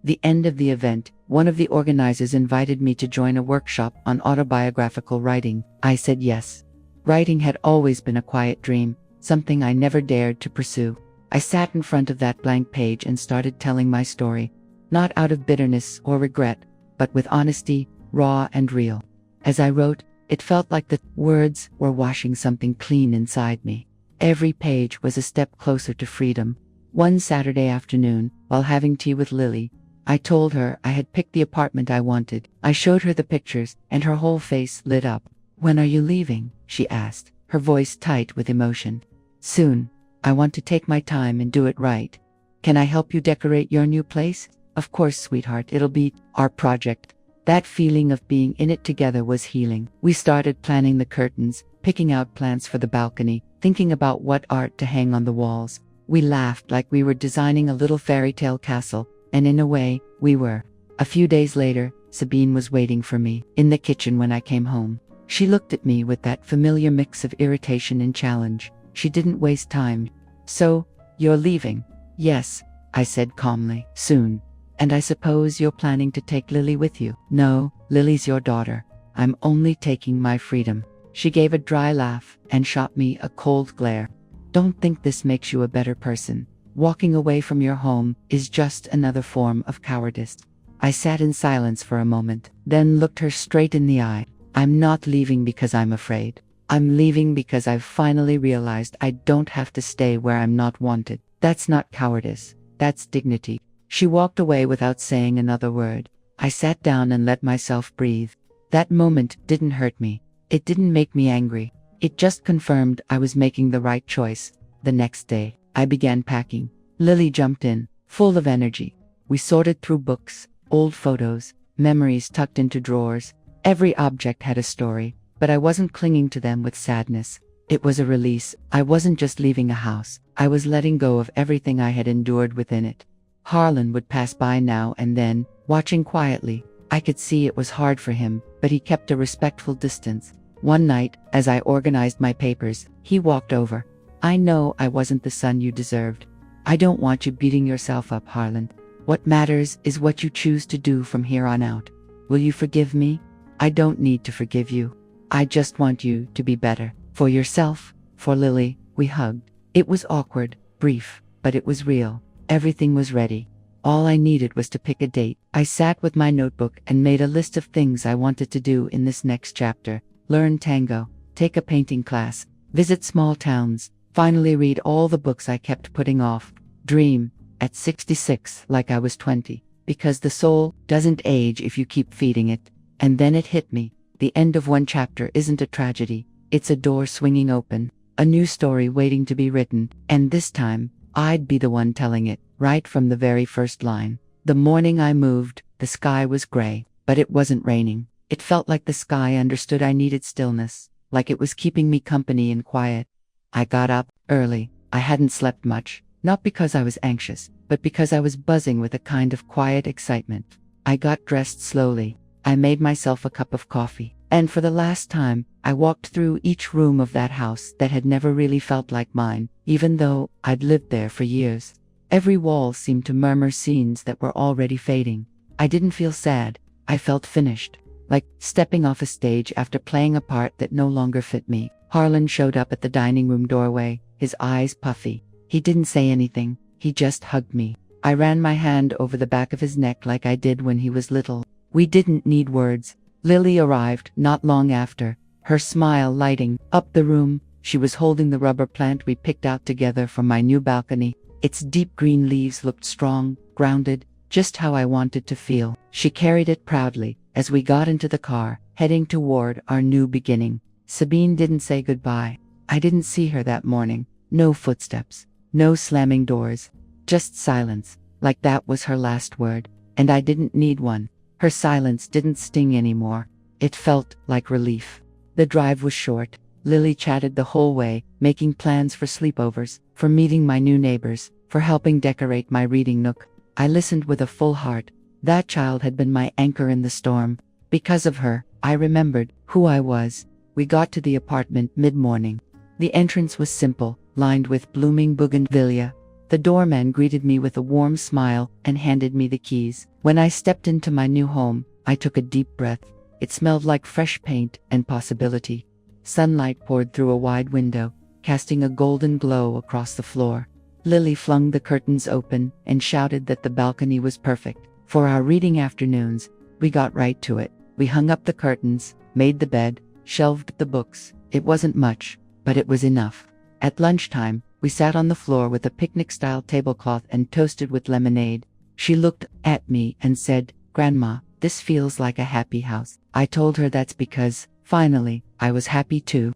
The end of the event, one of the organizers invited me to join a workshop on autobiographical writing. I said yes. Writing had always been a quiet dream, something I never dared to pursue. I sat in front of that blank page and started telling my story, not out of bitterness or regret, but with honesty, raw and real. As I wrote, it felt like the words were washing something clean inside me. Every page was a step closer to freedom. One Saturday afternoon, while having tea with Lily, I told her I had picked the apartment I wanted. I showed her the pictures, and her whole face lit up. "When are you leaving?" she asked, her voice tight with emotion. "Soon. I want to take my time and do it right. Can I help you decorate your new place?" "Of course, sweetheart, it'll be our project." That feeling of being in it together was healing. We started planning the curtains, picking out plants for the balcony, thinking about what art to hang on the walls. We laughed like we were designing a little fairy tale castle, and in a way, we were. A few days later, Sabine was waiting for me in the kitchen when I came home. She looked at me with that familiar mix of irritation and challenge. She didn't waste time. "So, you're leaving?" "Yes," I said calmly. "Soon. And I suppose you're planning to take Lily with you?" "No, Lily's your daughter. I'm only taking my freedom." She gave a dry laugh and shot me a cold glare. "Don't think this makes you a better person. Walking away from your home is just another form of cowardice." I sat in silence for a moment, then looked her straight in the eye. "I'm not leaving because I'm afraid. I'm leaving because I've finally realized I don't have to stay where I'm not wanted. That's not cowardice. That's dignity." She walked away without saying another word. I sat down and let myself breathe. That moment didn't hurt me. It didn't make me angry. It just confirmed I was making the right choice. The next day, I began packing. Lily jumped in, full of energy. We sorted through books, old photos, memories tucked into drawers. Every object had a story, but I wasn't clinging to them with sadness. It was a release. I wasn't just leaving a house. I was letting go of everything I had endured within it. Harlan would pass by now and then, watching quietly. I could see it was hard for him, but he kept a respectful distance. One night, as I organized my papers, he walked over. "I know I wasn't the son you deserved. I don't want you beating yourself up, Harlan. What matters is what you choose to do from here on out. Will you forgive me?" "I don't need to forgive you. I just want you to be better. For yourself, for Lily." We hugged. It was awkward, brief, but it was real. Everything was ready. All I needed was to pick a date. I sat with my notebook and made a list of things I wanted to do in this next chapter. Learn tango, take a painting class, visit small towns, finally read all the books I kept putting off, dream, at 66 like I was 20, because the soul doesn't age if you keep feeding it. And then it hit me. The end of one chapter isn't a tragedy. It's a door swinging open, a new story waiting to be written, and this time, I'd be the one telling it, right from the very first line. The morning I moved, the sky was gray, but it wasn't raining. It felt like the sky understood I needed stillness, like it was keeping me company and quiet. I got up early. I hadn't slept much, not because I was anxious, but because I was buzzing with a kind of quiet excitement. I got dressed slowly. I made myself a cup of coffee, and for the last time, I walked through each room of that house that had never really felt like mine, even though I'd lived there for years. Every wall seemed to murmur scenes that were already fading. I didn't feel sad. I felt finished, like stepping off a stage after playing a part that no longer fit me. Harlan showed up at the dining room doorway, his eyes puffy. He didn't say anything. He just hugged me. I ran my hand over the back of his neck like I did when he was little. We didn't need words. Lily arrived not long after, her smile lighting up the room. She was holding the rubber plant we picked out together from my new balcony. Its deep green leaves looked strong, grounded, just how I wanted to feel. She carried it proudly as we got into the car, heading toward our new beginning. Sabine didn't say goodbye. I didn't see her that morning. No footsteps, no slamming doors, just silence, like that was her last word, and I didn't need one. Her silence didn't sting anymore. It felt like relief. The drive was short. Lily chatted the whole way, making plans for sleepovers, for meeting my new neighbors, for helping decorate my reading nook. I listened with a full heart. That child had been my anchor in the storm. Because of her, I remembered who I was. We got to the apartment mid-morning. The entrance was simple, lined with blooming bougainvillea. The doorman greeted me with a warm smile and handed me the keys. When I stepped into my new home, I took a deep breath. It smelled like fresh paint and possibility. Sunlight poured through a wide window, casting a golden glow across the floor. Lily flung the curtains open and shouted that the balcony was perfect. For our reading afternoons, we got right to it. We hung up the curtains, made the bed, shelved the books. It wasn't much, but it was enough. At lunchtime, we sat on the floor with a picnic-style tablecloth and toasted with lemonade. She looked at me and said, "Grandma, this feels like a happy house." I told her that's because, finally, I was happy too.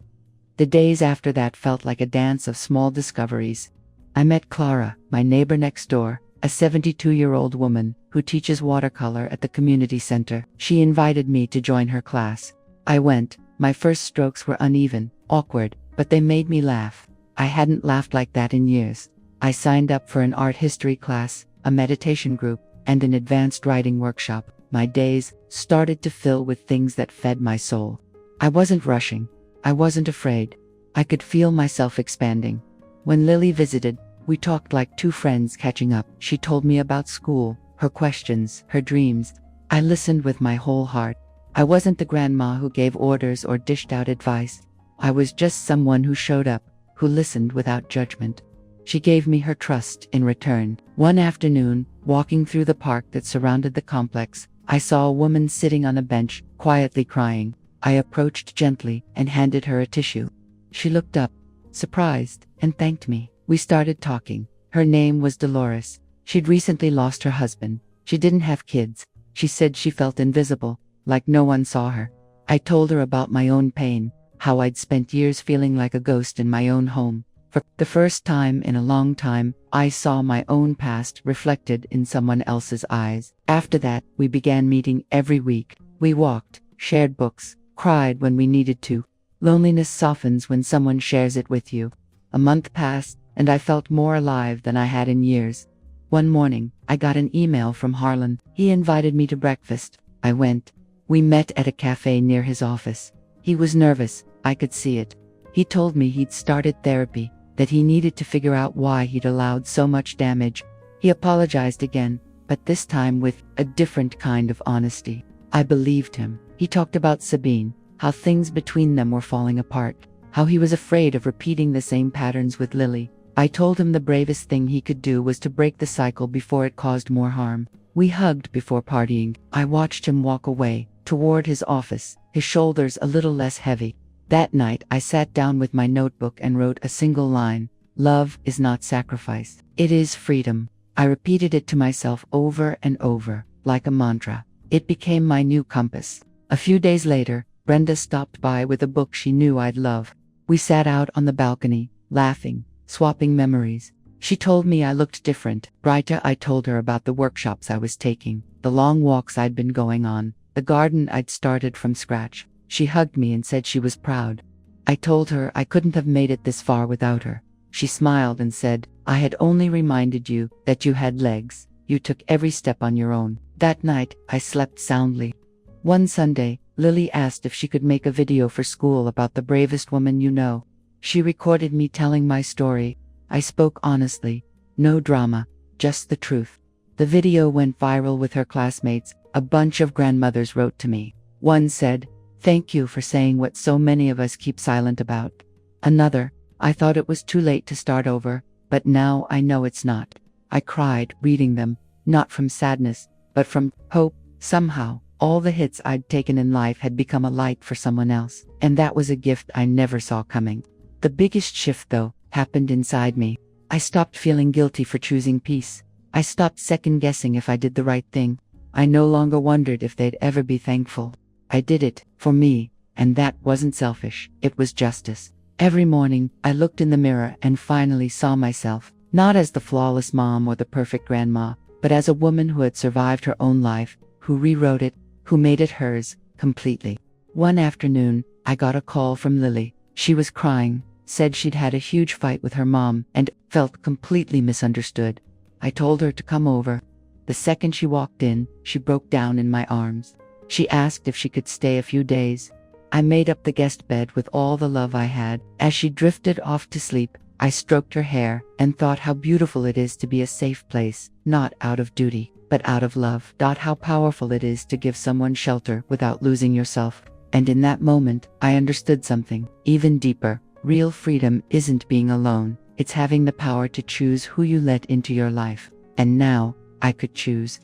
The days after that felt like a dance of small discoveries. I met Clara, my neighbor next door, a 72-year-old woman who teaches watercolor at the community center. She invited me to join her class. I went. My first strokes were uneven, awkward, but they made me laugh. I hadn't laughed like that in years. I signed up for an art history class, a meditation group, and an advanced writing workshop. My days started to fill with things that fed my soul. I wasn't rushing. I wasn't afraid. I could feel myself expanding. When Lily visited, we talked like two friends catching up. She told me about school, her questions, her dreams. I listened with my whole heart. I wasn't the grandma who gave orders or dished out advice. I was just someone who showed up, who listened without judgment. She gave me her trust in return. One afternoon, walking through the park that surrounded the complex, I saw a woman sitting on a bench, quietly crying. I approached gently and handed her a tissue. She looked up, surprised, and thanked me. We started talking. Her name was Dolores. She'd recently lost her husband. She didn't have kids. She said she felt invisible, like no one saw her. I told her about my own pain, how I'd spent years feeling like a ghost in my own home. For the first time in a long time, I saw my own past reflected in someone else's eyes. After that, we began meeting every week. We walked, shared books, cried when we needed to. Loneliness softens when someone shares it with you. A month passed, and I felt more alive than I had in years. One morning, I got an email from Harlan. He invited me to breakfast. I went. We met at a cafe near his office. He was nervous, I could see it. He told me he'd started therapy, that he needed to figure out why he'd allowed so much damage. He apologized again, but this time with a different kind of honesty. I believed him. He talked about Sabine, how things between them were falling apart, how he was afraid of repeating the same patterns with Lily. I told him the bravest thing he could do was to break the cycle before it caused more harm. We hugged before partying. I watched him walk away, toward his office, his shoulders a little less heavy. That night, I sat down with my notebook and wrote a single line. Love is not sacrifice. It is freedom. I repeated it to myself over and over, like a mantra. It became my new compass. A few days later, Brenda stopped by with a book she knew I'd love. We sat out on the balcony, laughing, swapping memories. She told me I looked different, brighter. I told her about the workshops I was taking, the long walks I'd been going on, the garden I'd started from scratch. She hugged me and said she was proud. I told her I couldn't have made it this far without her. She smiled and said, "I had only reminded you that you had legs. You took every step on your own." That night, I slept soundly. One Sunday, Lily asked if she could make a video for school about the bravest woman you know. She recorded me telling my story. I spoke honestly. No drama, just the truth. The video went viral with her classmates. A bunch of grandmothers wrote to me. One said, "Thank you for saying what so many of us keep silent about." Another, "I thought it was too late to start over, but now I know it's not." I cried, reading them, not from sadness, but from hope. Somehow, all the hits I'd taken in life had become a light for someone else, and that was a gift I never saw coming. The biggest shift, though, happened inside me. I stopped feeling guilty for choosing peace. I stopped second-guessing if I did the right thing. I no longer wondered if they'd ever be thankful. I did it, for me, and that wasn't selfish, it was justice. Every morning, I looked in the mirror and finally saw myself, not as the flawless mom or the perfect grandma, but as a woman who had survived her own life, who rewrote it, who made it hers, completely. One afternoon, I got a call from Lily. She was crying, said she'd had a huge fight with her mom, and felt completely misunderstood. I told her to come over. The second she walked in, she broke down in my arms. She asked if she could stay a few days. I made up the guest bed with all the love I had. As she drifted off to sleep, I stroked her hair and thought how beautiful it is to be a safe place, not out of duty, but out of love. How powerful it is to give someone shelter without losing yourself. And in that moment, I understood something even deeper. Real freedom isn't being alone, it's having the power to choose who you let into your life. And now, I could choose.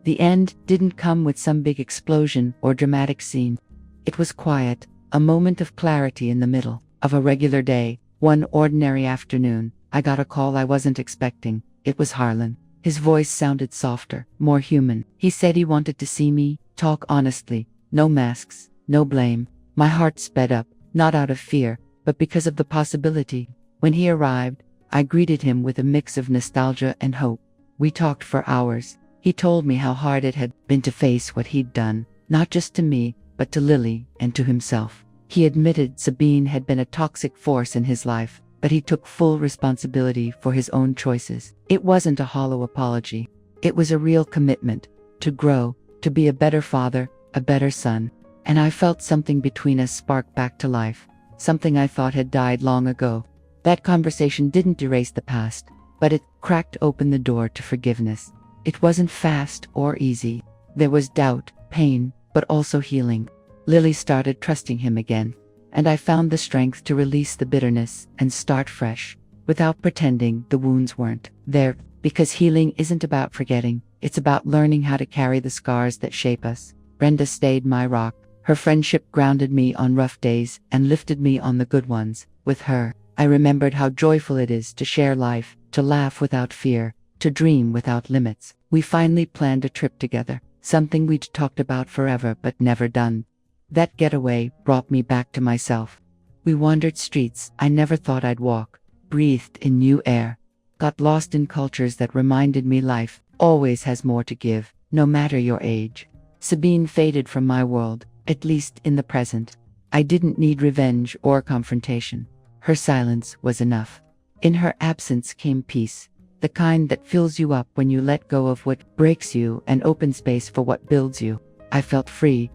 The end didn't come with some big explosion or dramatic scene. It was quiet, a moment of clarity in the middle of a regular day. One ordinary afternoon, I got a call I wasn't expecting. It was Harlan. His voice sounded softer, more human. He said he wanted to see me, talk honestly, no masks, no blame. My heart sped up, not out of fear, but because of the possibility. When he arrived, I greeted him with a mix of nostalgia and hope. We talked for hours. He told me how hard it had been to face what he'd done, not just to me, but to Lily and to himself. He admitted Sabine had been a toxic force in his life, but he took full responsibility for his own choices. It wasn't a hollow apology. It was a real commitment to grow, to be a better father, a better son. And I felt something between us spark back to life, something I thought had died long ago. That conversation didn't erase the past, but it cracked open the door to forgiveness. It wasn't fast or easy. There was doubt, pain, but also healing. Lily started trusting him again, and I found the strength to release the bitterness and start fresh, without pretending the wounds weren't there, because healing isn't about forgetting, it's about learning how to carry the scars that shape us. Brenda stayed my rock. Her friendship grounded me on rough days and lifted me on the good ones. With her, I remembered how joyful it is to share life, to laugh without fear, to dream without limits. We finally planned a trip together, something we'd talked about forever but never done. That getaway brought me back to myself. We wandered streets I never thought I'd walk, breathed in new air, got lost in cultures that reminded me life always has more to give, no matter your age. Sabine faded from my world, at least in the present. I didn't need revenge or confrontation. Her silence was enough. In her absence came peace, the kind that fills you up when you let go of what breaks you and opens space for what builds you. I felt free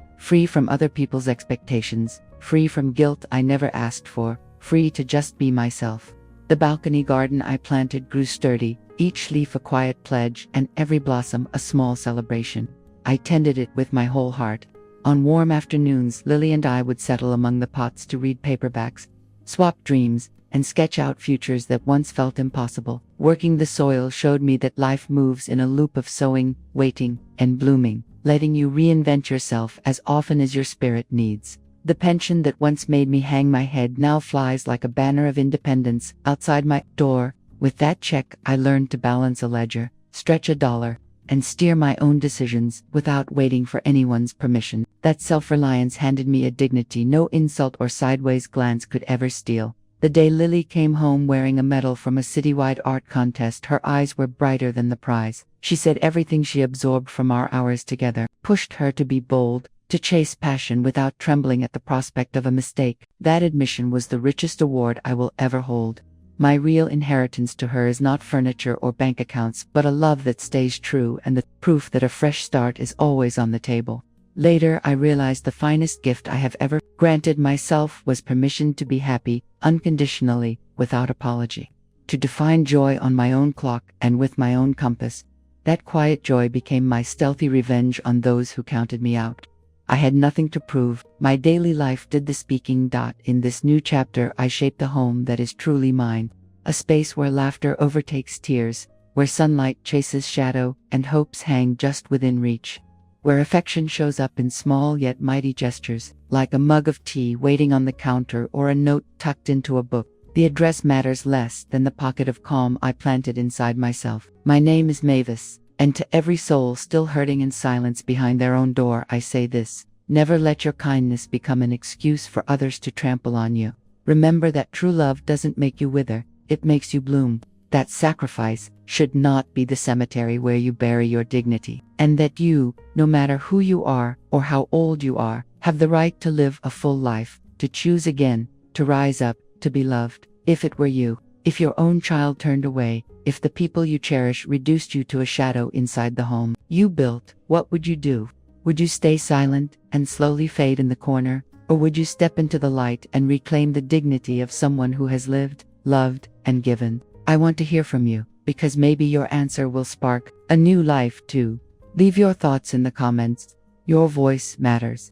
from other people's expectations, free from guilt I never asked for, free to just be myself. The balcony garden I planted grew sturdy, each leaf a quiet pledge and every blossom a small celebration. I tended it with my whole heart. On warm afternoons, Lily and I would settle among the pots to read paperbacks, swap dreams, and sketch out futures that once felt impossible. Working the soil showed me that life moves in a loop of sowing, waiting, and blooming, letting you reinvent yourself as often as your spirit needs. The pension that once made me hang my head now flies like a banner of independence outside my door. With that check, I learned to balance a ledger, stretch a dollar, and steer my own decisions without waiting for anyone's permission. That self-reliance handed me a dignity no insult or sideways glance could ever steal. The day Lily came home wearing a medal from a citywide art contest, her eyes were brighter than the prize. She said everything she absorbed from our hours together pushed her to be bold, to chase passion without trembling at the prospect of a mistake. That admission was the richest award I will ever hold. My real inheritance to her is not furniture or bank accounts, but a love that stays true and the proof that a fresh start is always on the table. Later, I realized the finest gift I have ever granted myself was permission to be happy, unconditionally, without apology. To define joy on my own clock and with my own compass. That quiet joy became my stealthy revenge on those who counted me out. I had nothing to prove. My daily life did the speaking. In this new chapter, I shaped the home that is truly mine. A space where laughter overtakes tears, where sunlight chases shadow and hopes hang just within reach. Where affection shows up in small yet mighty gestures, like a mug of tea waiting on the counter or a note tucked into a book. The address matters less than the pocket of calm I planted inside myself. My name is Mavis, and to every soul still hurting in silence behind their own door, I say this: never let your kindness become an excuse for others to trample on you. Remember that true love doesn't make you wither, it makes you bloom. That sacrifice should not be the cemetery where you bury your dignity, and that you, no matter who you are or how old you are, have the right to live a full life, to choose again, to rise up, to be loved. If it were you, if your own child turned away, if the people you cherish reduced you to a shadow inside the home you built, what would you do? Would you stay silent and slowly fade in the corner, or would you step into the light and reclaim the dignity of someone who has lived, loved, and given? I want to hear from you, because maybe your answer will spark a new life too. Leave your thoughts in the comments. Your voice matters.